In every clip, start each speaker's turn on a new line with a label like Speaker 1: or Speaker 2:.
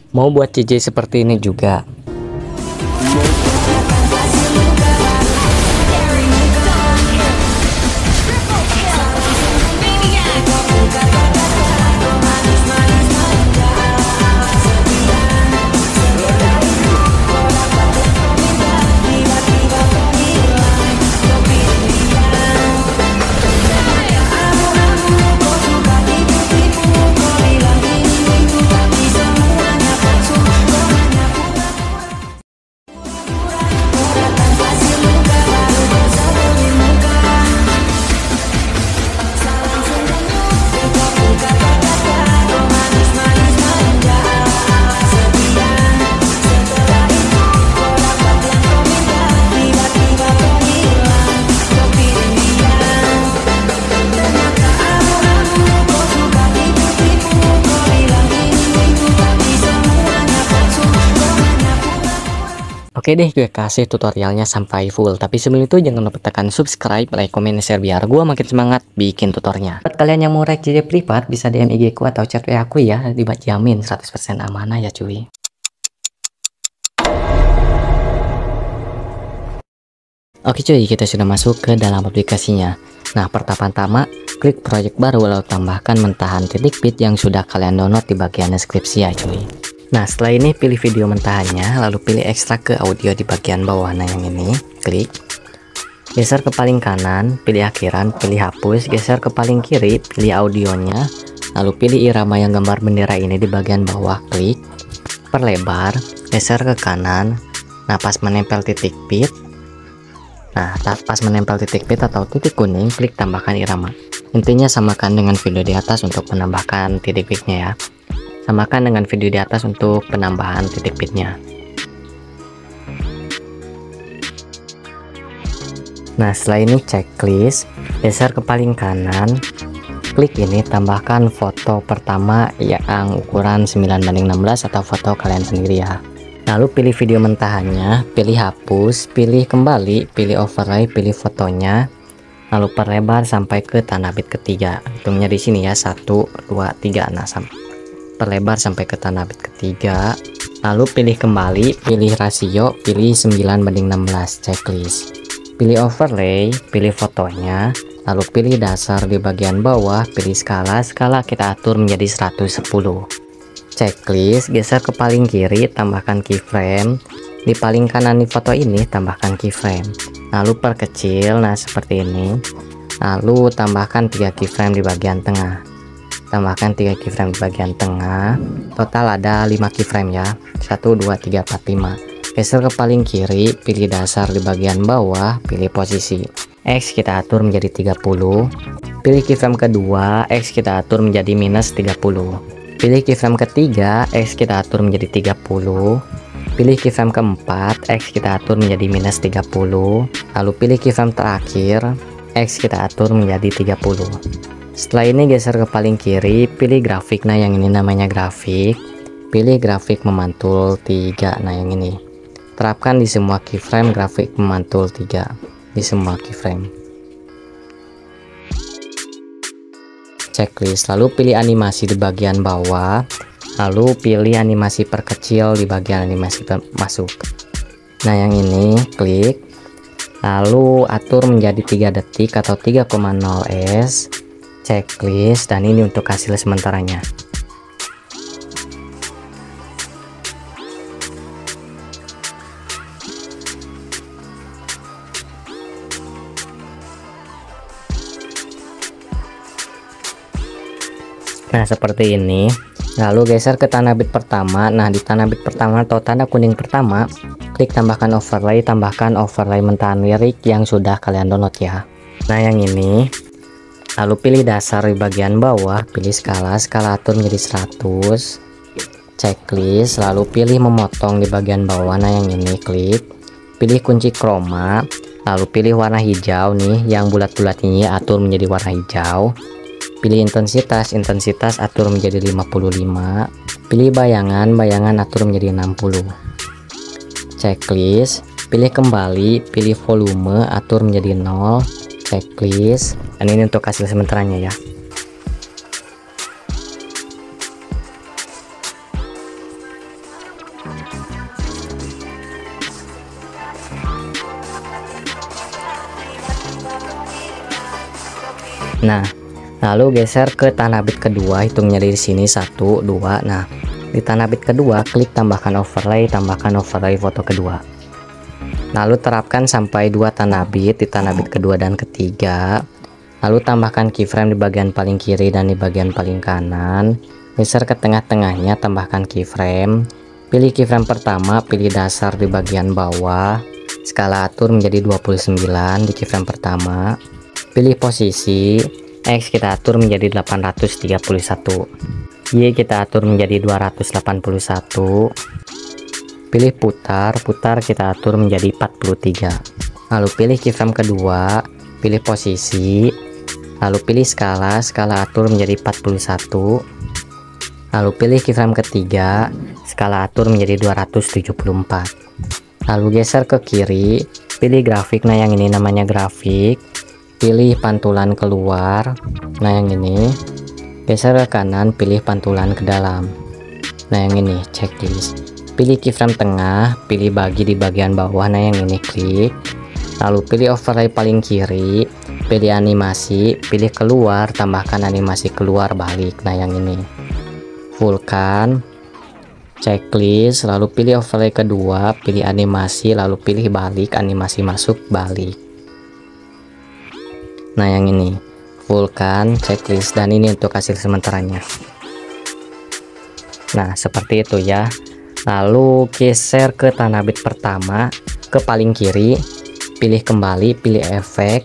Speaker 1: Mau buat CJ seperti ini juga. Oke deh, gue kasih tutorialnya sampai full. Tapi sebelum itu jangan lupa tekan subscribe, like, komen, share biar gue makin semangat bikin tutornya. Buat kalian yang mau rek JJ privat bisa DM IG ku atau chat WA aku ya, dijamin 100% amanah ya cuy. Oke cuy, kita sudah masuk ke dalam aplikasinya. Nah, pertama-tama klik project baru lalu tambahkan mentahan titik bit yang sudah kalian download di bagian deskripsi ya cuy. Nah, setelah ini pilih video mentahannya, lalu pilih ekstrak ke audio di bagian bawah. Nah, yang ini, klik. Geser ke paling kanan, pilih akhiran, pilih hapus, geser ke paling kiri, pilih audionya, lalu pilih irama yang gambar bendera ini di bagian bawah, klik. Perlebar, geser ke kanan. Nah, pas menempel titik bit. Nah, pas menempel titik bit atau titik kuning, klik tambahkan irama. Intinya samakan dengan video di atas untuk menambahkan titik bitnya ya. Samakan dengan video di atas untuk penambahan titik bitnya. Nah, setelah ini checklist, geser ke paling kanan, klik ini tambahkan foto pertama yang ukuran 9:16 atau foto kalian sendiri ya. Lalu pilih video mentahannya, pilih hapus, pilih kembali, pilih overlay, pilih fotonya, lalu perlebar sampai ke tanah bit ketiga. Hitungnya di sini ya, 1, 2, 3. Nah, perlebar sampai ke tanah bit ketiga, lalu pilih kembali, pilih rasio, pilih 9:16 checklist, pilih overlay, pilih fotonya, lalu pilih dasar di bagian bawah, pilih skala kita atur menjadi 110. Checklist, geser ke paling kiri, tambahkan keyframe, di paling kanan di foto ini tambahkan keyframe, lalu perkecil, nah seperti ini, lalu tambahkan 3 keyframe di bagian tengah. Tambahkan 3 keyframe di bagian tengah, total ada 5 keyframe ya, 1 2 3 4 5. Geser ke paling kiri, pilih dasar di bagian bawah, pilih posisi X kita atur menjadi 30, pilih keyframe kedua, X kita atur menjadi minus 30, pilih keyframe ketiga, X kita atur menjadi 30, pilih keyframe keempat, X kita atur menjadi minus 30, lalu pilih keyframe terakhir, X kita atur menjadi 30. Setelah ini geser ke paling kiri, pilih grafik. Nah, yang ini namanya grafik. Pilih grafik memantul 3. Nah, yang ini. Terapkan di semua keyframe grafik memantul 3 di semua keyframe. Checklist, lalu pilih animasi di bagian bawah, lalu pilih animasi perkecil di bagian animasi masuk. Nah, yang ini klik, lalu atur menjadi 3 detik atau 3,0 s. Checklist, dan ini untuk hasil sementaranya. Nah, seperti ini. Lalu geser ke tanah bit pertama. Nah, di tanah bit pertama atau tanda kuning pertama, klik tambahkan overlay mentahan lirik yang sudah kalian download ya. Nah, yang ini. Lalu pilih dasar di bagian bawah, pilih skala atur menjadi 100. Checklist, lalu pilih memotong di bagian bawah. Nah, yang ini klik, pilih kunci chroma, lalu pilih warna hijau nih, yang bulat-bulat ini atur menjadi warna hijau. Pilih intensitas atur menjadi 55. Pilih bayangan atur menjadi 60. Checklist, pilih kembali, pilih volume atur menjadi 0. Checklist, dan ini untuk hasil sementaranya ya. Nah, lalu geser ke tanah bit kedua, hitungnya dari sini 1 2. Nah, di tanah bit kedua klik tambahkan overlay foto kedua. Lalu terapkan sampai 2 tanah bit di tanah bit kedua dan ketiga. Lalu tambahkan keyframe di bagian paling kiri dan di bagian paling kanan. Geser ke tengah-tengahnya, tambahkan keyframe. Pilih keyframe pertama, pilih dasar di bagian bawah. Skala atur menjadi 29 di keyframe pertama. Pilih posisi, X kita atur menjadi 831, Y kita atur menjadi 281. Pilih putar kita atur menjadi 43. Lalu pilih keyframe kedua, pilih posisi, lalu pilih skala atur menjadi 41. Lalu pilih keyframe ketiga, skala atur menjadi 274. Lalu geser ke kiri, pilih grafik, nah yang ini namanya grafik. Pilih pantulan keluar, nah yang ini. Geser ke kanan, pilih pantulan ke dalam, nah yang ini checklist. Pilih keyframe tengah, pilih bagi di bagian bawah, nah yang ini klik. Lalu pilih overlay paling kiri, pilih animasi, pilih keluar, tambahkan animasi keluar balik, nah yang ini. Fullkan, checklist, lalu pilih overlay kedua, pilih animasi, lalu pilih balik, animasi masuk balik. Nah yang ini fullkan, checklist, dan ini untuk hasil sementaranya. Nah seperti itu ya. Lalu geser ke tanah bit pertama ke paling kiri, pilih kembali, pilih efek,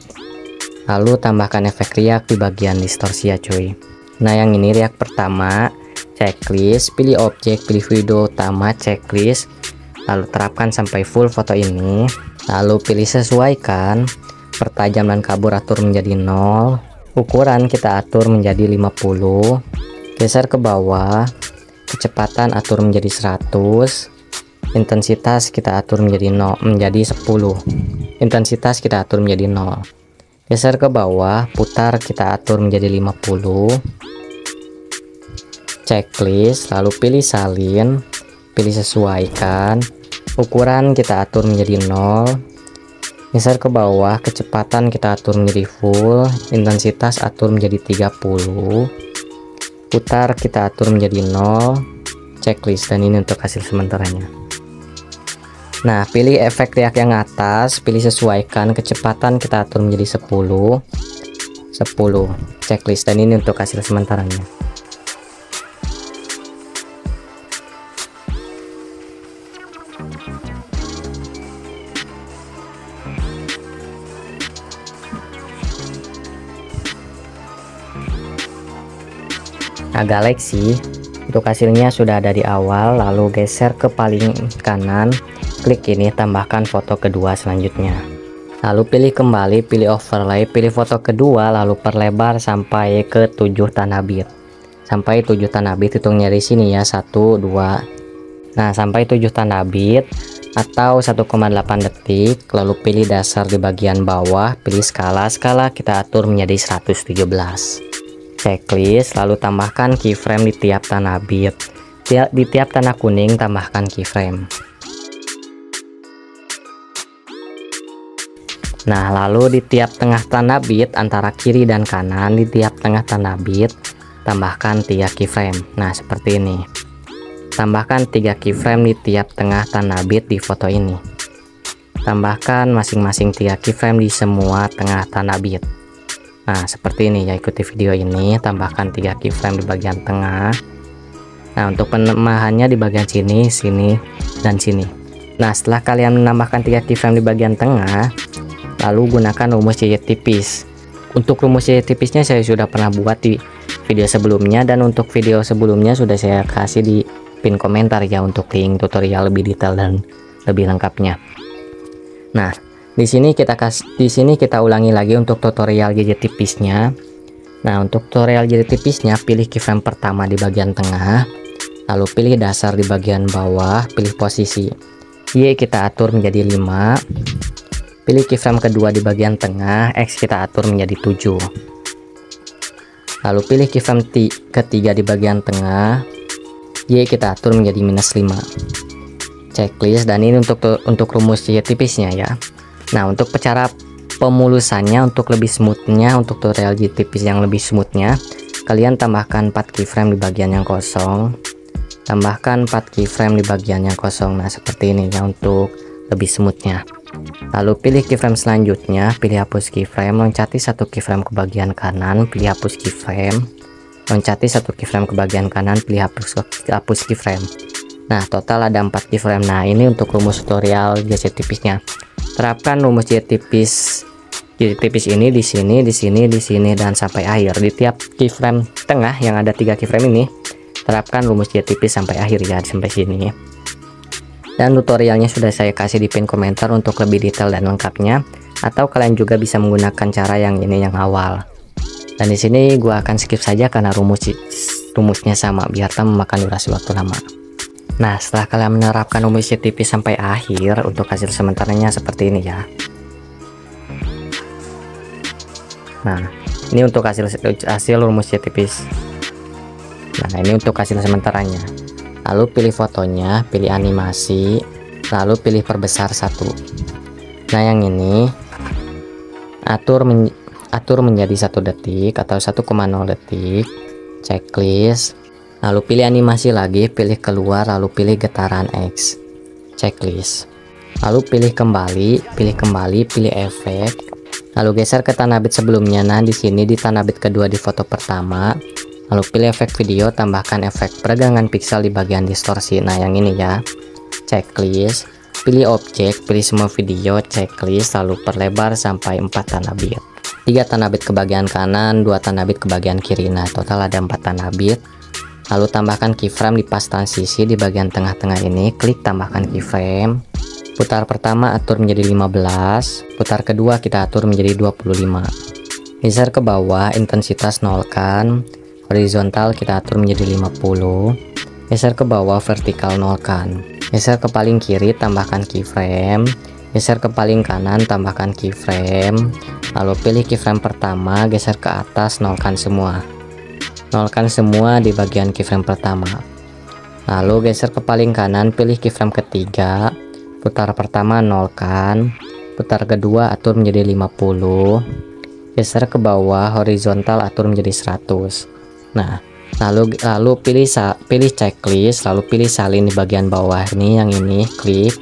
Speaker 1: lalu tambahkan efek riak di bagian distorsi ya cuy. Nah yang ini riak pertama, checklist, pilih objek, pilih video utama, checklist, lalu terapkan sampai full foto ini. Lalu pilih sesuaikan, pertajam dan kabur atur menjadi 0, ukuran kita atur menjadi 50, geser ke bawah, kecepatan atur menjadi 100, intensitas kita atur menjadi 10, intensitas kita atur menjadi 0, geser ke bawah, putar kita atur menjadi 50, checklist, lalu pilih salin, pilih sesuaikan, ukuran kita atur menjadi 0, geser ke bawah, kecepatan kita atur menjadi full, intensitas atur menjadi 30, putar kita atur menjadi 0, checklist, dan ini untuk hasil sementaranya. Nah pilih efek riak yang atas, pilih sesuaikan, kecepatan kita atur menjadi 10, checklist, dan ini untuk hasil sementaranya. Agak lag sih. Untuk hasilnya sudah ada di awal, lalu geser ke paling kanan, klik ini, tambahkan foto kedua selanjutnya. Lalu pilih kembali, pilih overlay, pilih foto kedua, lalu perlebar sampai ke 7 tanah bit. Sampai 7 tanah bit, hitungnya dari sini ya, 1 2. Nah sampai 7 tanah bit atau 1,8 detik. Lalu pilih dasar di bagian bawah, pilih skala kita atur menjadi 117. Checklist, lalu tambahkan keyframe di tiap tanah bit. Di tiap tanah kuning tambahkan keyframe. Nah lalu di tiap tengah tanah bit antara kiri dan kanan, di tiap tengah tanah bit tambahkan 3 keyframe. Nah seperti ini. Tambahkan 3 keyframe di tiap tengah tanah bit di foto ini. Tambahkan masing-masing 3 keyframe di semua tengah tanah bit. Nah seperti ini ya, ikuti video ini, tambahkan 3 keyframe di bagian tengah. Nah untuk penambahannya di bagian sini, sini, dan sini. Nah setelah kalian menambahkan 3 keyframe di bagian tengah, lalu gunakan rumus JJ tipis. Untuk rumus JJ tipisnya saya sudah pernah buat di video sebelumnya, dan untuk video sebelumnya sudah saya kasih di pin komentar ya untuk link tutorial lebih detail dan lebih lengkapnya. Nah di sini kita ulangi lagi untuk tutorial JJ tipisnya. Nah untuk tutorial JJ tipisnya, pilih keyframe pertama di bagian tengah, lalu pilih dasar di bagian bawah, pilih posisi, Y kita atur menjadi 5, pilih keyframe kedua di bagian tengah, X kita atur menjadi 7, lalu pilih keyframe ketiga di bagian tengah, Y kita atur menjadi -5, checklist, dan ini untuk rumus tipisnya ya. Nah, untuk cara pemulusannya, untuk lebih smoothnya, untuk tutorial tipis yang lebih smoothnya, kalian tambahkan 4 keyframe di bagian yang kosong, tambahkan 4 keyframe di bagian yang kosong. Nah, seperti ini ya untuk lebih smoothnya. Lalu pilih keyframe selanjutnya, pilih hapus keyframe, loncati 1 keyframe ke bagian kanan, pilih hapus keyframe, loncati 1 keyframe ke bagian kanan, pilih hapus keyframe. Nah, total ada 4 keyframe. Nah, ini untuk rumus tutorial jahit tipisnya. Terapkan rumus jahit tipis ini di sini, di sini, di sini, dan sampai akhir. Di tiap keyframe tengah yang ada 3 keyframe ini, terapkan rumus jahit tipis sampai akhir ya, sampai sini. Dan tutorialnya sudah saya kasih di pin komentar untuk lebih detail dan lengkapnya, atau kalian juga bisa menggunakan cara yang ini yang awal. Dan di sini gua akan skip saja karena rumusnya sama biar tak memakan durasi waktu lama. Nah, setelah kalian menerapkan rumus tipis sampai akhir, untuk hasil sementaranya seperti ini ya. Nah, ini untuk hasil rumus tipis. Nah, ini untuk hasil sementaranya. Lalu pilih fotonya, pilih animasi, lalu pilih perbesar 1. Nah, yang ini atur menjadi 1 detik atau 1,0 detik, checklist. Lalu pilih animasi lagi, pilih keluar, lalu pilih getaran X, checklist. Lalu pilih kembali, pilih efek. Lalu geser ke tanah bit sebelumnya. Nah, di sini di tanah bit kedua di foto pertama. Lalu pilih efek video, tambahkan efek peregangan pixel di bagian distorsi. Nah, yang ini ya, checklist. Pilih objek, pilih semua video, checklist, lalu perlebar sampai 4 tanah bit. 3 tanah bit ke bagian kanan, 2 tanah bit ke bagian kiri. Nah, total ada 4 tanah bit. Lalu tambahkan keyframe di pas transisi di bagian tengah-tengah ini, klik tambahkan keyframe. Putar pertama atur menjadi 15, putar kedua kita atur menjadi 25. Geser ke bawah, intensitas nolkan, horizontal kita atur menjadi 50. Geser ke bawah, vertikal nolkan. Geser ke paling kiri, tambahkan keyframe. Geser ke paling kanan, tambahkan keyframe. Lalu pilih keyframe pertama, geser ke atas, nolkan semua. Nolkan semua di bagian keyframe pertama. Lalu geser ke paling kanan, pilih keyframe ketiga. Putar pertama, nolkan. Putar kedua, atur menjadi 50. Geser ke bawah, horizontal, atur menjadi 100. Nah, lalu pilih checklist, lalu pilih salin di bagian bawah ini, yang ini, klik.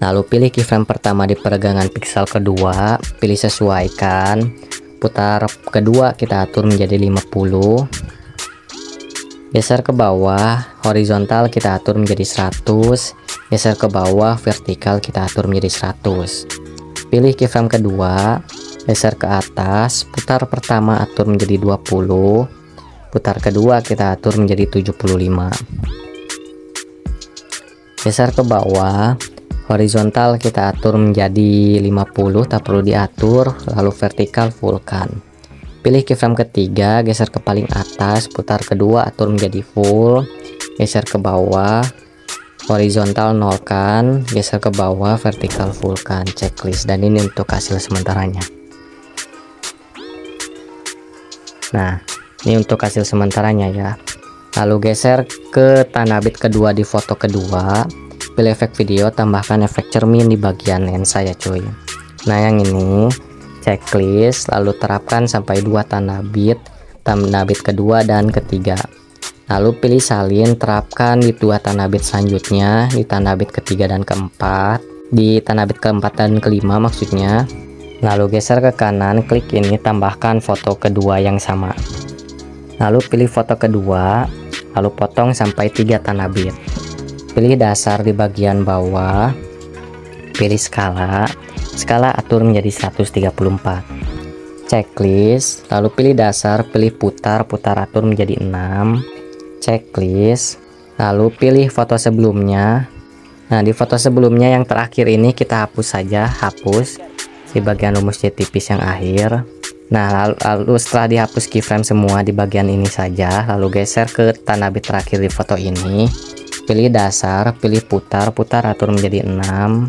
Speaker 1: Lalu pilih keyframe pertama di peregangan pixel kedua, pilih sesuaikan. Putar kedua kita atur menjadi 50. Geser ke bawah, horizontal kita atur menjadi 100. Geser ke bawah, vertikal kita atur menjadi 100. Pilih keyframe kedua, geser ke atas, putar pertama atur menjadi 20. Putar kedua kita atur menjadi 75. Geser ke bawah, horizontal kita atur menjadi 50, tak perlu diatur, lalu vertikal fullkan. Pilih keyframe ketiga, geser ke paling atas, putar kedua atur menjadi full. Geser ke bawah, horizontal nolkan, geser ke bawah, vertikal fullkan, checklist. Dan ini untuk hasil sementaranya. Nah, ini untuk hasil sementaranya ya. Lalu geser ke tanah bit kedua di foto kedua, pilih efek video, tambahkan efek cermin di bagian lensa ya cuy. Nah, yang ini checklist, lalu terapkan sampai 2 tanah bit kedua dan ketiga. Lalu pilih salin, terapkan di 2 tanah bit selanjutnya, di tanah bit ketiga dan keempat, di tanah bit keempat dan kelima maksudnya. Lalu geser ke kanan, klik ini, tambahkan foto kedua yang sama. Lalu pilih foto kedua, lalu potong sampai 3 tanah bit. Pilih dasar di bagian bawah, pilih skala atur menjadi 134. Checklist, lalu pilih dasar, pilih putar atur menjadi 6. Checklist, lalu pilih foto sebelumnya. Nah, di foto sebelumnya yang terakhir ini kita hapus saja, hapus di bagian rumus tipis yang akhir. Nah, lalu setelah dihapus keyframe semua di bagian ini saja, lalu geser ke tanah bit terakhir di foto ini. Pilih dasar, pilih putar atur menjadi 6.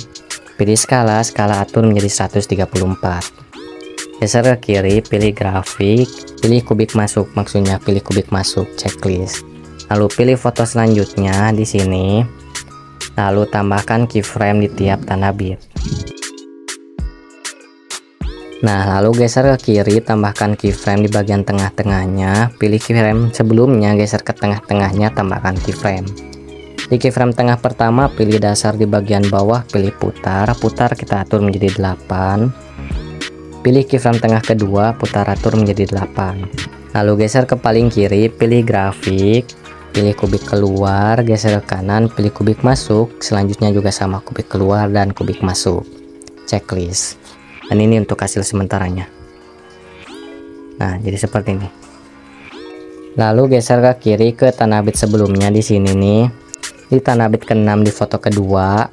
Speaker 1: Pilih skala atur menjadi 134. Geser ke kiri, pilih grafik, pilih kubik masuk, maksudnya pilih kubik masuk, checklist. Lalu pilih foto selanjutnya di sini. Lalu tambahkan keyframe di tiap tanda bit. Nah, lalu geser ke kiri, tambahkan keyframe di bagian tengah-tengahnya. Pilih keyframe sebelumnya, geser ke tengah-tengahnya, tambahkan keyframe. Di keyframe tengah pertama, pilih dasar di bagian bawah, pilih putar. Putar kita atur menjadi 8. Pilih keyframe tengah kedua, putar atur menjadi 8. Lalu geser ke paling kiri, pilih grafik, pilih kubik keluar, geser ke kanan, pilih kubik masuk. Selanjutnya juga sama, kubik keluar dan kubik masuk. Checklist. Dan ini untuk hasil sementaranya. Nah, jadi seperti ini. Lalu geser ke kiri ke tanah bit sebelumnya di sini nih. Di tanah bit ke-6 di foto kedua.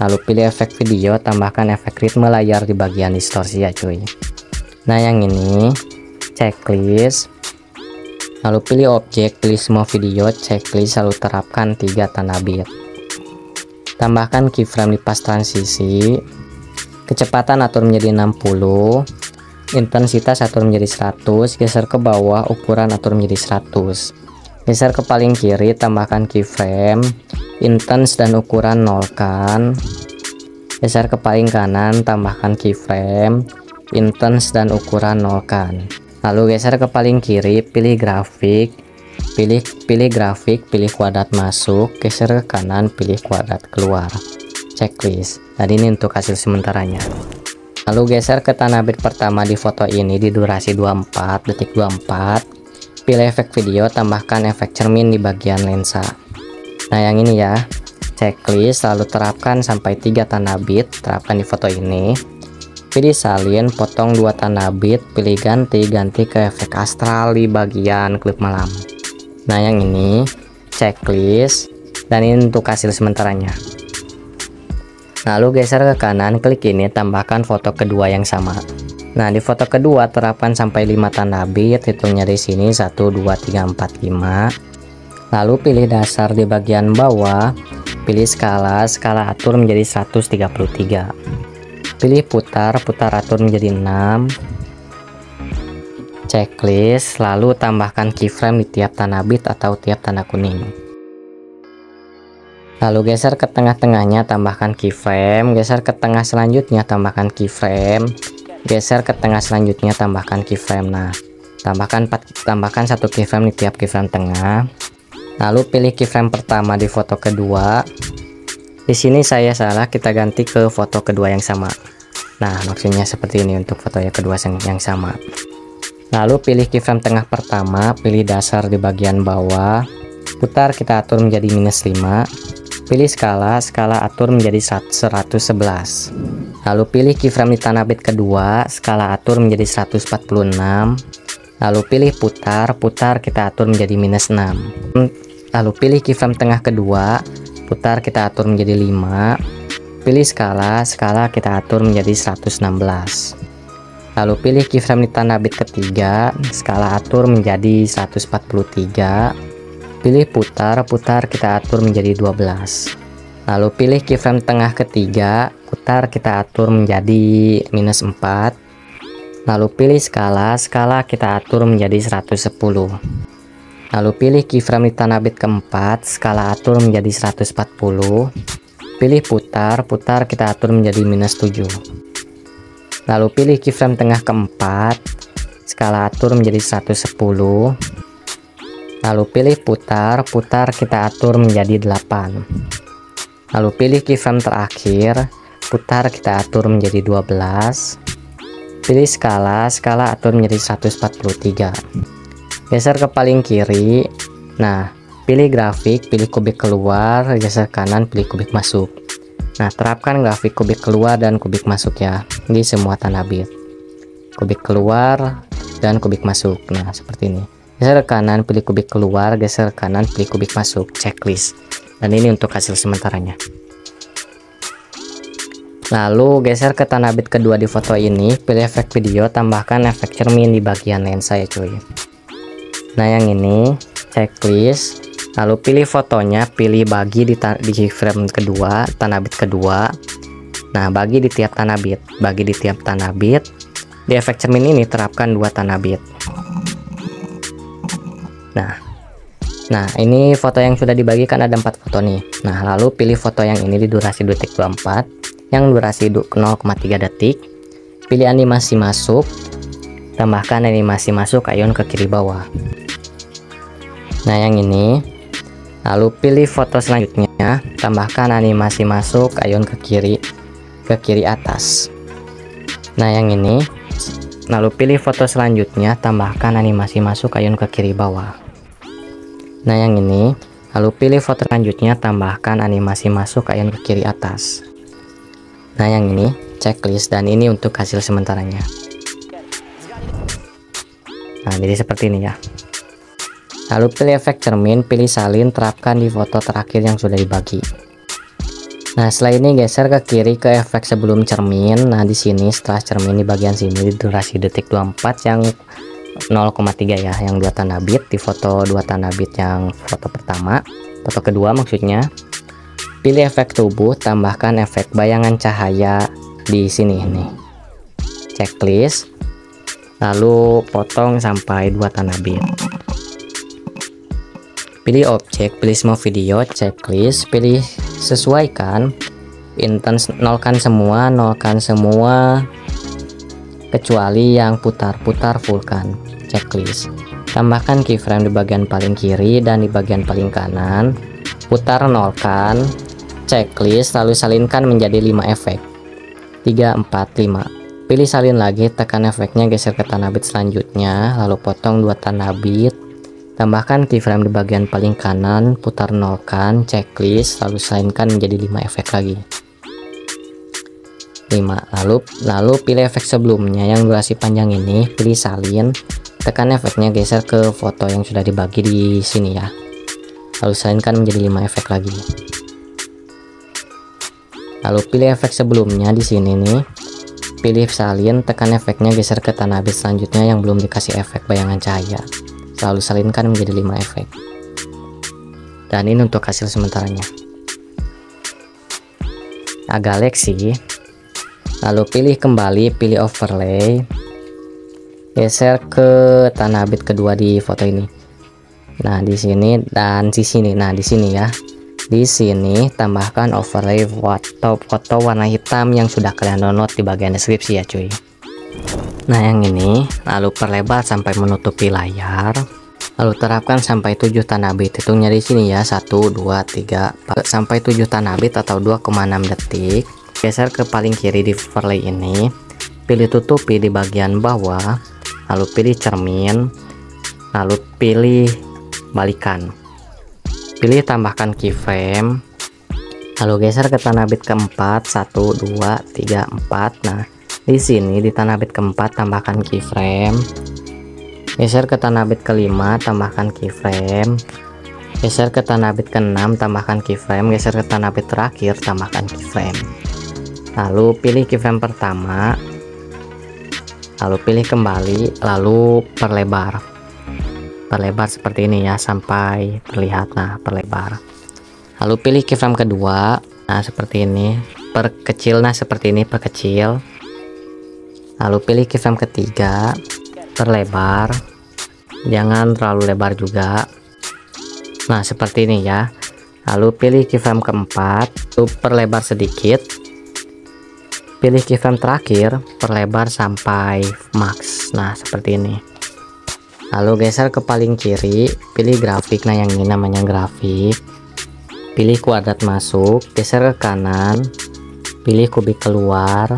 Speaker 1: Lalu pilih efek video, tambahkan efek ritme layar di bagian distorsi ya cuy. Nah, yang ini checklist. Lalu pilih objek, pilih semua video, checklist, lalu terapkan 3 tanah bit. Tambahkan keyframe di pas transisi. Kecepatan atur menjadi 60, intensitas atur menjadi 100, geser ke bawah, ukuran atur menjadi 100. Geser ke paling kiri, tambahkan keyframe, intens dan ukuran nolkan. Geser ke paling kanan, tambahkan keyframe, intens dan ukuran nolkan. Lalu geser ke paling kiri, pilih grafik, pilih grafik, pilih kuadrat masuk, geser ke kanan, pilih kuadrat keluar. Checklist. Dan ini untuk hasil sementaranya. Lalu geser ke tanah bit pertama di foto ini di durasi 24 detik 24. Pilih efek video, tambahkan efek cermin di bagian lensa. Nah, yang ini ya. Checklist, lalu terapkan sampai 3 tanah bit, terapkan di foto ini. Pilih salin, potong 2 tanah bit, pilih ganti ke efek astral di bagian klip malam. Nah, yang ini checklist, dan ini untuk hasil sementaranya. Lalu geser ke kanan, klik ini, tambahkan foto kedua yang sama. Nah, di foto kedua terapkan sampai 5 tanda bit, hitungnya di sini 1 2 3 4 5. Lalu pilih dasar di bagian bawah, pilih skala atur menjadi 133. Pilih putar atur menjadi 6. Checklist, lalu tambahkan keyframe di tiap tanda bit atau tiap tanda kuning. Lalu geser ke tengah-tengahnya, tambahkan keyframe, geser ke tengah selanjutnya, tambahkan keyframe, geser ke tengah selanjutnya, tambahkan keyframe. Nah, tambahkan 1 keyframe di tiap keyframe tengah. Lalu pilih keyframe pertama di foto kedua. Di sini saya salah, kita ganti ke foto kedua yang sama. Nah, maksudnya seperti ini untuk foto yang kedua yang sama. Lalu pilih keyframe tengah pertama, pilih dasar di bagian bawah, putar kita atur menjadi -5. Pilih skala atur menjadi 111. Lalu pilih keyframe di tanah bit kedua, skala atur menjadi 146. Lalu pilih putar kita atur menjadi -6. Lalu pilih keyframe tengah kedua, putar kita atur menjadi 5. Pilih skala kita atur menjadi 116. Lalu pilih keyframe di tanah bit ketiga, skala atur menjadi 143. Pilih putar kita atur menjadi 12. Lalu pilih keyframe tengah ketiga, putar kita atur menjadi -4. Lalu pilih skala kita atur menjadi 110. Lalu pilih keyframe di tanah bit keempat, skala atur menjadi 140. Pilih putar kita atur menjadi -7. Lalu pilih keyframe tengah keempat, skala atur menjadi 110. Lalu pilih putar kita atur menjadi 8. Lalu pilih keyframe terakhir, putar kita atur menjadi 12. Pilih skala atur menjadi 143. Geser ke paling kiri. Nah, pilih grafik, pilih kubik keluar, geser kanan, pilih kubik masuk. Nah, terapkan grafik kubik keluar dan kubik masuk ya di semua tanah bit. Kubik keluar dan kubik masuk. Nah, seperti ini. Geser kanan, pilih kubik keluar, geser kanan, pilih kubik masuk. Checklist. Dan ini untuk hasil sementaranya. Lalu geser ke tanah bit kedua di foto ini, pilih efek video, tambahkan efek cermin di bagian lensa ya cuy. Nah, yang ini checklist. Lalu pilih fotonya, pilih bagi di frame kedua, tanah bit kedua. Nah, bagi di tiap tanah bit, di efek cermin ini terapkan 2 tanah bit. Nah, Nah, ini foto yang sudah dibagikan ada 4 foto nih. Nah, lalu pilih foto yang ini di durasi detik 24, yang durasi 0,3 detik. Pilih animasi masuk, tambahkan animasi masuk ayun ke kiri bawah. Nah, yang ini. Lalu pilih foto selanjutnya, tambahkan animasi masuk ayun ke kiri atas. Nah, yang ini. Lalu pilih foto selanjutnya, tambahkan animasi masuk ayun ke kiri bawah. Nah, yang ini. Lalu pilih foto selanjutnya, tambahkan animasi masuk ayun ke kiri atas. Nah, yang ini checklist, dan ini untuk hasil sementaranya. Nah, jadi seperti ini ya. Lalu pilih efek cermin, pilih salin, terapkan di foto terakhir yang sudah dibagi. Nah, setelah ini geser ke kiri ke efek sebelum cermin. Nah, di sini setelah cermin di bagian sini di durasi detik 24 yang 0,3 ya, yang 2 tanda bit di foto 2 tanda bit yang foto pertama, foto kedua maksudnya. Pilih efek tubuh, tambahkan efek bayangan cahaya di sini nih. Checklist. Lalu potong sampai 2 tanda bit. Pilih objek, pilih semua video, checklist, pilih sesuaikan, intens, nolkan semua kecuali yang putar-putar fullkan, checklist. Tambahkan keyframe di bagian paling kiri dan di bagian paling kanan, putar nolkan, checklist, lalu salinkan menjadi 5 efek, 3, 4, 5. Pilih salin lagi, tekan efeknya, geser ke tanda bit selanjutnya, lalu potong 2 tanda bit. Tambahkan keyframe di bagian paling kanan, putar nolkan, checklist, lalu salinkan menjadi 5 efek lagi. 5. Lalu pilih efek sebelumnya yang durasi panjang ini, pilih salin, tekan efeknya, geser ke foto yang sudah dibagi di sini ya. Lalu salinkan menjadi 5 efek lagi. Lalu pilih efek sebelumnya di sini nih. Pilih salin, tekan efeknya, geser ke tanah bit selanjutnya yang belum dikasih efek bayangan cahaya. Lalu salinkan menjadi 5 efek. Dan ini untuk hasil sementaranya. Galaxy. Lalu pilih kembali, pilih overlay. Geser ke tanah bit kedua di foto ini. Nah, di sini dan di sini. Nah, di sini ya. Di sini tambahkan overlay foto warna hitam yang sudah kalian download di bagian deskripsi ya, cuy. Nah, yang ini lalu perlebar sampai menutupi layar, lalu terapkan sampai 7 tanda bit. Hitungnya di sini ya, 1 2 3 4 sampai 7 tanda bit atau 2,6 detik. Geser ke paling kiri di overlay ini, pilih tutupi di bagian bawah, lalu pilih cermin, lalu pilih balikan, pilih tambahkan keyframe, lalu geser ke tanda bit keempat, 1 2 3 4. Nah, di sini di tanah bit keempat tambahkan keyframe, geser ke tanah bit kelima, tambahkan keyframe, geser ke tanah bit ke-6, tambahkan keyframe, geser ke tanah bit terakhir, tambahkan keyframe. Lalu pilih keyframe pertama, lalu pilih kembali, lalu perlebar seperti ini ya, sampai terlihat. Nah, perlebar. Lalu pilih keyframe kedua, nah seperti ini, perkecil, nah seperti ini, perkecil. Lalu pilih keyframe ketiga, perlebar, jangan terlalu lebar juga. Nah, seperti ini ya. Lalu pilih keyframe keempat, lalu perlebar sedikit. Pilih keyframe terakhir, perlebar sampai max. Nah, seperti ini. Lalu geser ke paling kiri, pilih grafik. Nah, yang ini namanya grafik. Pilih kuadrat masuk, geser ke kanan, pilih kubik keluar.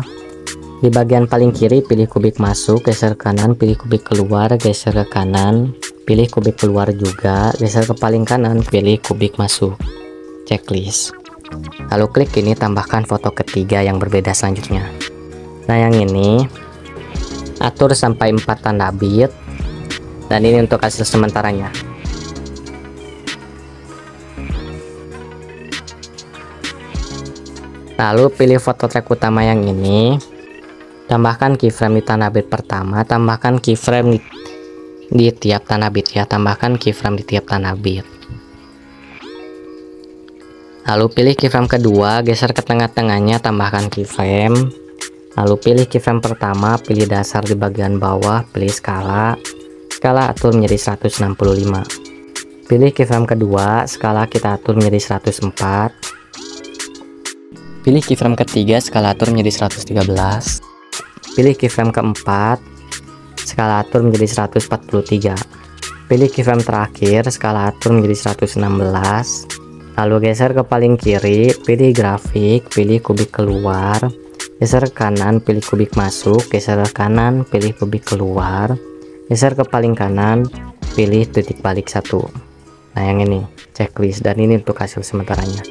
Speaker 1: Di bagian paling kiri pilih kubik masuk, geser ke kanan, pilih kubik keluar, geser ke kanan, pilih kubik keluar juga, geser ke paling kanan, pilih kubik masuk. Checklist. Lalu klik ini, tambahkan foto ketiga yang berbeda selanjutnya. Nah, yang ini atur sampai 4 tanda bit, dan ini untuk hasil sementaranya. Lalu pilih foto track utama yang ini, tambahkan keyframe di tanah bit pertama, tambahkan keyframe di tiap tanah bit ya, tambahkan keyframe di tiap tanah bit. Lalu pilih keyframe kedua, geser ke tengah-tengahnya, tambahkan keyframe. Lalu pilih keyframe pertama, pilih dasar di bagian bawah, pilih skala atur menjadi 165. Pilih keyframe kedua, skala kita atur menjadi 104. Pilih keyframe ketiga, skala atur menjadi 113. Pilih keyframe keempat, skala atur menjadi 143. Pilih keyframe terakhir, skala atur menjadi 116. Lalu geser ke paling kiri, pilih grafik, pilih kubik keluar, geser ke kanan, pilih kubik masuk, geser ke kanan, pilih kubik keluar, geser ke paling kanan, pilih titik balik 1. Nah, yang ini checklist, dan ini untuk hasil sementaranya.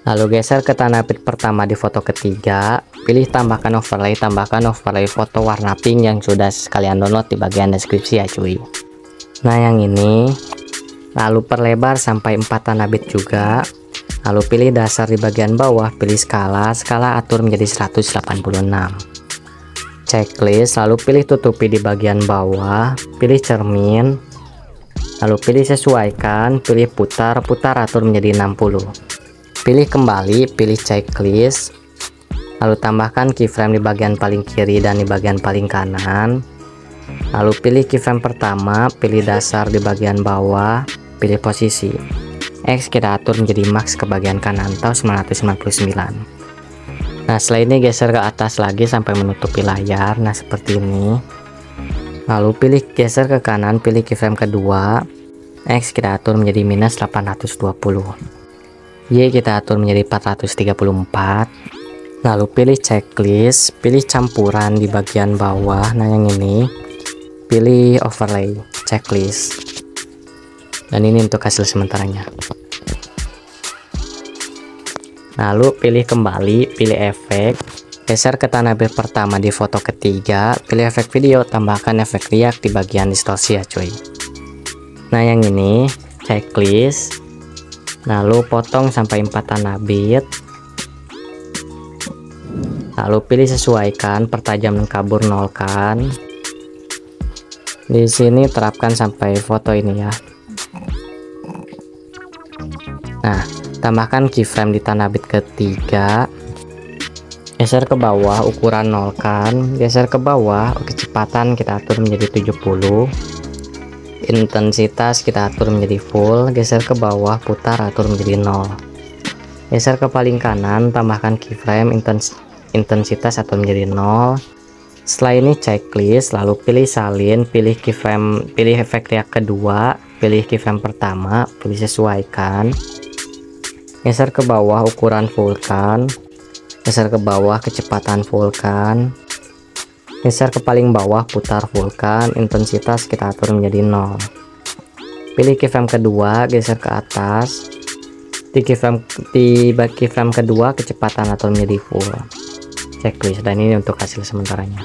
Speaker 1: Lalu geser ke tanah bit pertama di foto ketiga, pilih tambahkan overlay foto warna pink yang sudah sekalian download di bagian deskripsi ya cuy. Nah, yang ini, lalu perlebar sampai 4 tanah bit juga. Lalu pilih dasar di bagian bawah, pilih skala atur menjadi 186. Checklist, lalu pilih tutupi di bagian bawah, pilih cermin, lalu pilih sesuaikan, pilih putar atur menjadi 60. Pilih kembali, pilih checklist, lalu tambahkan keyframe di bagian paling kiri dan di bagian paling kanan. Lalu pilih keyframe pertama, pilih dasar di bagian bawah, pilih posisi. X kita atur menjadi max ke bagian kanan atau 999. Nah, setelah ini geser ke atas lagi sampai menutupi layar. Nah, seperti ini. Lalu pilih geser ke kanan, pilih keyframe kedua. X kita atur menjadi minus 820. Y kita atur menjadi 434. Lalu pilih checklist, pilih campuran di bagian bawah. Nah, yang ini pilih overlay checklist, dan ini untuk hasil sementaranya. Lalu pilih kembali, pilih efek, geser ke tanah bit pertama di foto ketiga, pilih efek video, tambahkan efek riak di bagian distorsi ya cuy. Nah, yang ini checklist, lalu potong sampai 4 tanah bit, lalu pilih sesuaikan, pertajam dan kabur nolkan. Di sini terapkan sampai foto ini ya. Nah, tambahkan keyframe di tanah bit ketiga, geser ke bawah, ukuran nolkan, geser ke bawah, kecepatan kita atur menjadi 70, intensitas kita atur menjadi full, geser ke bawah, putar atur menjadi 0, geser ke paling kanan, tambahkan keyframe, intensitas atur menjadi 0. Setelah ini checklist, lalu pilih salin, pilih keyframe, pilih efek riak kedua, pilih keyframe pertama, pilih sesuaikan, geser ke bawah, ukuran fullkan, geser ke bawah, kecepatan fullkan, geser ke paling bawah, putar fullkan, intensitas kita atur menjadi 0. Pilih keyframe kedua, geser ke atas, di keyframe kedua, kecepatan atur menjadi full. Checklist, dan ini untuk hasil sementaranya.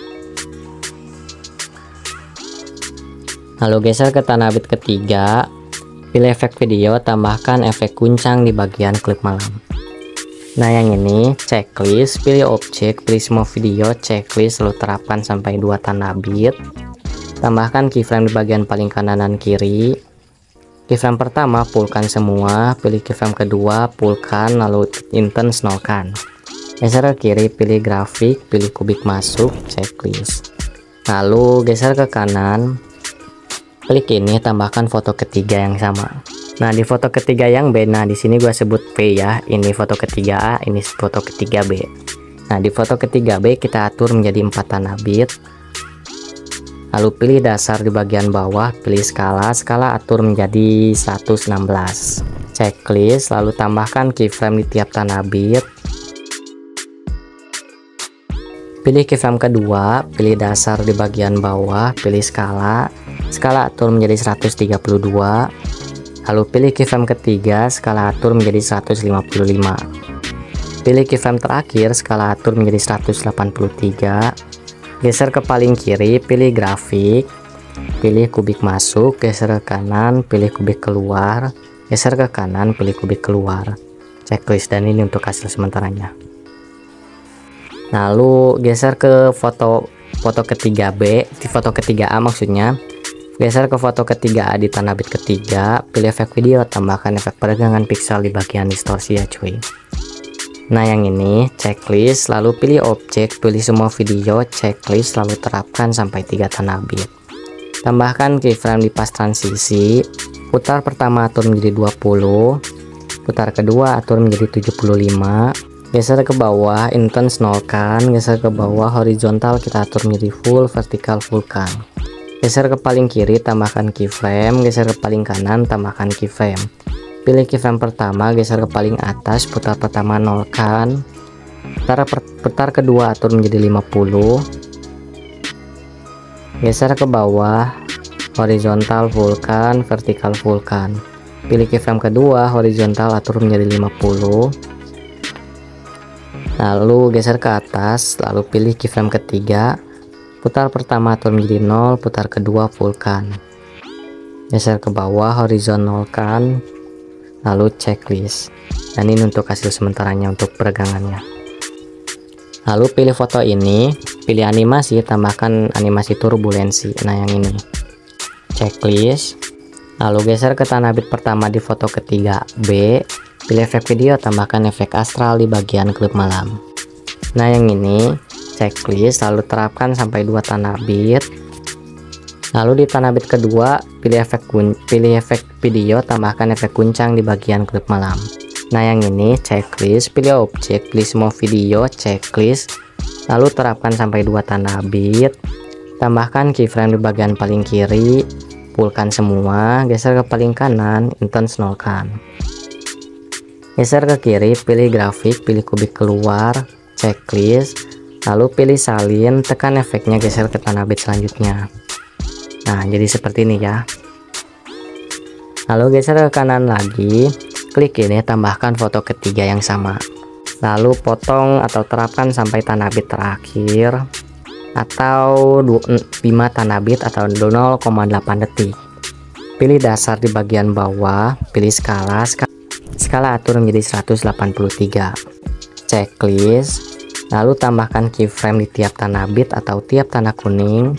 Speaker 1: Lalu geser ke tanah bit ketiga, pilih efek video, tambahkan efek guncang di bagian klip malam. Nah, yang ini checklist, pilih objek, pilih semua video, checklist, lalu terapkan sampai 2 tanah bit, tambahkan keyframe di bagian paling kanan dan kiri. Keyframe pertama fullkan semua, pilih keyframe kedua fullkan, lalu intens nolkan. Geser ke kiri, pilih grafik, pilih kubik masuk, checklist. Lalu geser ke kanan, klik ini, tambahkan foto ketiga yang sama. Nah, di foto ketiga yang B, nah di sini gua sebut P ya. Ini foto ketiga A, ini foto ketiga B. Nah, di foto ketiga B kita atur menjadi 4 tanah bit. Lalu pilih dasar di bagian bawah, pilih skala atur menjadi 116. Checklist, lalu tambahkan keyframe di tiap tanah bit. Pilih keyframe kedua, pilih dasar di bagian bawah, pilih skala atur menjadi 132. Lalu pilih keyframe ketiga, skala atur menjadi 155. Pilih keyframe terakhir, skala atur menjadi 183. Geser ke paling kiri, pilih grafik, pilih kubik masuk, geser ke kanan, pilih kubik keluar, geser ke kanan, pilih kubik keluar. Checklist, dan ini untuk hasil sementaranya. Lalu geser ke foto ketiga B, di foto ketiga A maksudnya. Geser ke foto ketiga A di tanah bit ketiga, pilih efek video, tambahkan efek peregangan piksel di bagian distorsi ya cuy. Nah, yang ini checklist, lalu pilih objek, pilih semua video, checklist, lalu terapkan sampai 3 tanah bit. Tambahkan keyframe di pas transisi. Putar pertama atur menjadi 20. Putar kedua atur menjadi 75. Geser ke bawah, intense nolkan. Geser ke bawah, horizontal kita atur menjadi full, vertikal fullkan. Geser ke paling kiri, tambahkan keyframe. Geser ke paling kanan, tambahkan keyframe. Pilih keyframe pertama, geser ke paling atas. Putar pertama nolkan. Putar kedua atur menjadi 50. Geser ke bawah, horizontal fullkan, vertikal fullkan. Pilih keyframe kedua, horizontal atur menjadi 50. Lalu geser ke atas, lalu pilih keyframe ketiga. Putar pertama atur menjadi 0, putar kedua fullkan. Geser ke bawah, horizontalkan, lalu checklist. Dan ini untuk hasil sementaranya untuk peregangannya. Lalu pilih foto ini, pilih animasi, tambahkan animasi turbulensi. Nah yang ini, checklist. Lalu geser ke tanah bit pertama di foto ketiga B, pilih efek video, tambahkan efek astral di bagian klip malam. Nah yang ini, checklist, lalu terapkan sampai 2 tanah bit. Lalu di tanah bit kedua, pilih efek video, tambahkan efek guncang di bagian klip malam. Nah yang ini, checklist, pilih objek, pilih semua video, checklist, lalu terapkan sampai 2 tanah bit. Tambahkan keyframe di bagian paling kiri, fullkan semua. Geser ke paling kanan, intense nolkan. Geser ke kiri, pilih grafik, pilih kubik keluar, checklist, lalu pilih salin, tekan efeknya, geser ke tanah bit selanjutnya. Nah jadi seperti ini ya. Lalu geser ke kanan lagi, klik ini, tambahkan foto ketiga yang sama. Lalu potong atau terapkan sampai tanah bit terakhir, atau 5 tanah bit atau 0,8 detik. Pilih dasar di bagian bawah, pilih skala atur menjadi 183. Checklist, lalu tambahkan keyframe di tiap tanah bit atau tiap tanah kuning.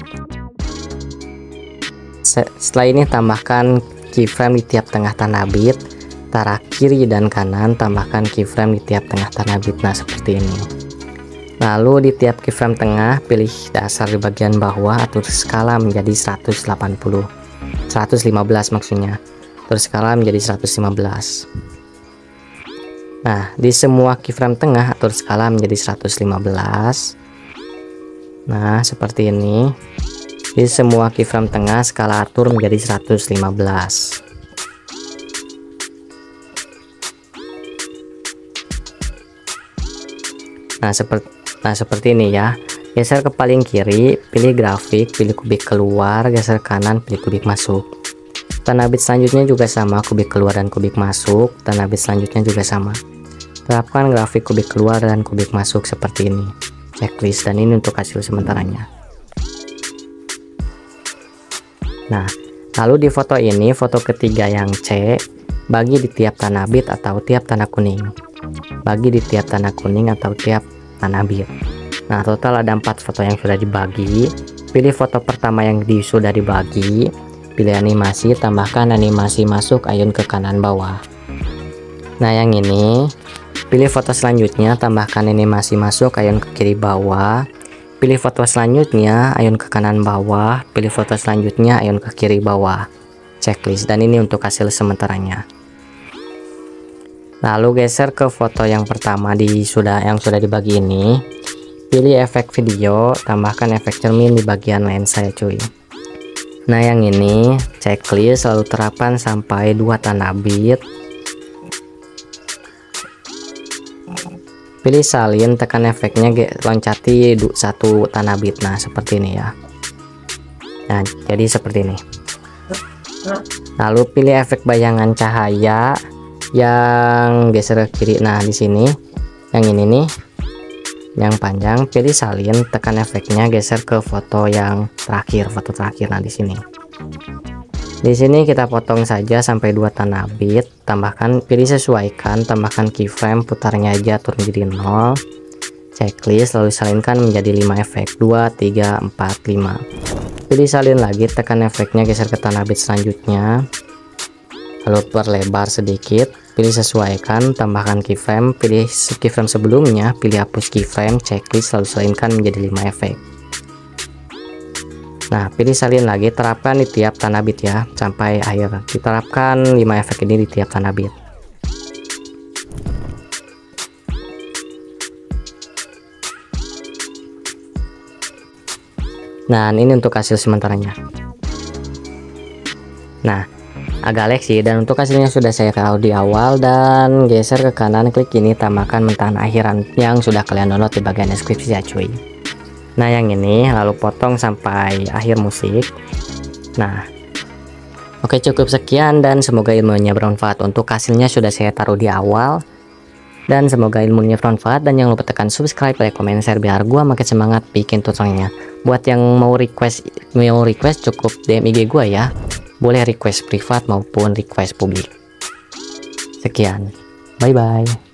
Speaker 1: Setelah ini tambahkan keyframe di tiap tengah tanah bit, antara kiri dan kanan, tambahkan keyframe di tiap tengah tanah bit. Nah seperti ini. Lalu di tiap keyframe tengah, pilih dasar di bagian bawah, atur skala menjadi 115 maksudnya. Atur skala menjadi 115. Nah di semua keyframe tengah, atur skala menjadi 115. Nah seperti ini. Di semua keyframe tengah, skala atur menjadi 115. Nah seperti ini ya. Geser ke paling kiri, pilih grafik, pilih kubik keluar, geser kanan, pilih kubik masuk. Tanah bit selanjutnya juga sama, kubik keluar dan kubik masuk. Tanah bit selanjutnya juga sama. Terapkan grafik kubik keluar dan kubik masuk seperti ini. Checklist, dan ini untuk hasil sementaranya. Nah lalu di foto ini, foto ketiga yang C, bagi di tiap tanah bit atau tiap tanah kuning. Bagi di tiap tanah kuning atau tiap tanah bit. Nah total ada 4 foto yang sudah dibagi. Pilih foto pertama yang sudah dibagi, pilih animasi, tambahkan animasi masuk ayun ke kanan bawah. Nah yang ini, pilih foto selanjutnya, tambahkan animasi masuk ayun ke kiri bawah. Pilih foto selanjutnya, ayun ke kanan bawah. Pilih foto selanjutnya, ayun ke kiri bawah. Checklist, dan ini untuk hasil sementaranya. Lalu geser ke foto yang pertama yang sudah dibagi ini. Pilih efek video, tambahkan efek cermin di bagian lensa ya cuy. Nah yang ini, checklist, lalu terapkan sampai 2 tanah bit. Pilih salin, tekan efeknya, loncati 1 tanah bit. Nah seperti ini ya. Nah jadi seperti ini. Lalu pilih efek bayangan cahaya yang geser ke kiri. Nah di sini yang ini nih, yang panjang, pilih salin, tekan efeknya, geser ke foto yang terakhir, foto terakhir. Nah di sini kita potong saja sampai 2 tanah bit. Tambahkan, pilih sesuaikan, tambahkan keyframe, putarnya aja atur menjadi 0. Checklist, lalu salinkan menjadi 5 efek, 2 3 4 5. Pilih salin lagi, tekan efeknya, geser ke tanah bit selanjutnya, lalu perlebar sedikit. Pilih sesuaikan, tambahkan keyframe, pilih keyframe sebelumnya, pilih hapus keyframe, checklist, lalu salinkan menjadi 5 efek. Nah, pilih salin lagi, terapkan di tiap tanda bit ya sampai akhir. Diterapkan 5 efek ini di tiap tanda bit. Nah, ini untuk hasil sementaranya. Nah, agak lag sih, dan untuk hasilnya sudah saya taruh di awal, dan geser ke kanan, klik ini, tambahkan mentahan akhiran yang sudah kalian download di bagian deskripsi ya cuy. Nah, yang ini lalu potong sampai akhir musik. Nah, oke, cukup sekian dan semoga ilmunya bermanfaat. Untuk hasilnya sudah saya taruh di awal, dan semoga ilmunya bermanfaat, dan jangan lupa tekan subscribe, like, komen, share biar gua makin semangat bikin tutorialnya. Buat yang mau request cukup DM IG gua ya. Boleh request privat maupun request publik. Sekian, bye bye.